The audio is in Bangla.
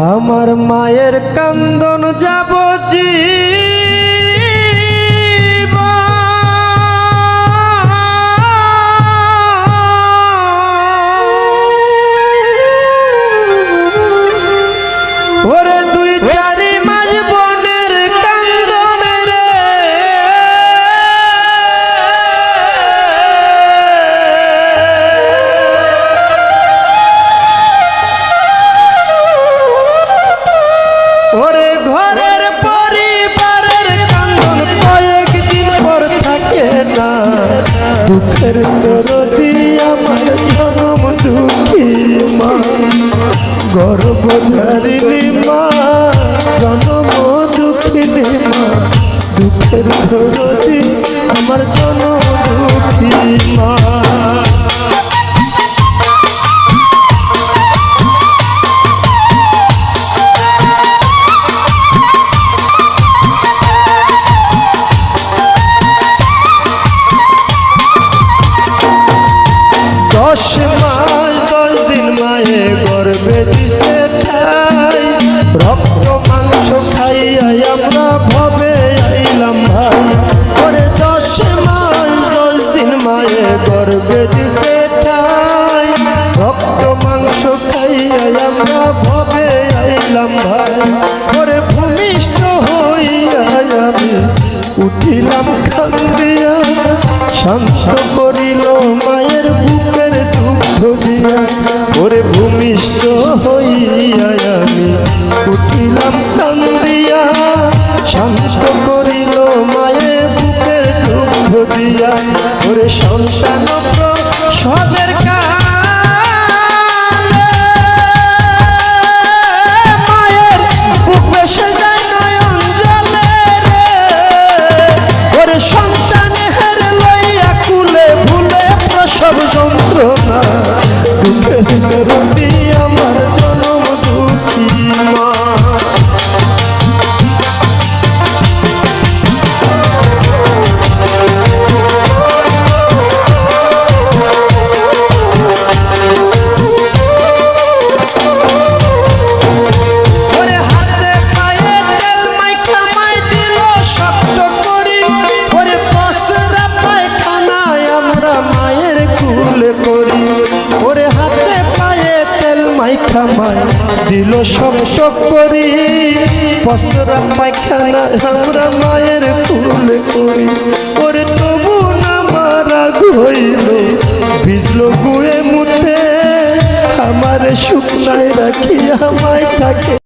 আমার মায়ের কান্দন যাব ওরে দুই চারি মাস বনের কান্দন রে ওরে ঘরের পরিবারের কান্দন কয়েকদিন পর থাকে না দুঃখের দরদি আমার জনম দুঃখী মা গর্ভধারিণী মা জনম দুঃখিনী মা দুঃখের দরদি আমার জনম দুঃখী মা রক্ত মাংস খাইয়া আমরা ভবে আইলাম ভাই ওরে 10 মাস 10 দিন মায়ে গর্ভে দিছে ঠাই রক্ত মাংস খাইয়া আমরা ভবে আইলাম ভাই ওরে ভূমিষ্ঠ হইয়া আমি উঠিলাম কান্দিয়া শান্ত করিল মায়ের বুকের দুঃখ দিয়া ওরে ভূমিষ্ঠ হইয়া আমি উঠিলাম কান্দিয়া শান্ত করিল মায়ের বুকের দুঃখ দিয়া ওরে সন্তান সবের মায়ের বুক বেসে যায় নয়ন জলে ওরে সন্তানের লইয়া কুলে ভুলে প্রসব যন্ত্রণা দুঃখের দরদি আমার জনম দুঃখী মা খামায় দিল সব করি পসরা পায়খানা আমরা মায়ের কুলে করি ওরে তবু না মারা হইল ভিজলো গুয়ে মুতে আমার শুকনায় রাখি আমায় থাকে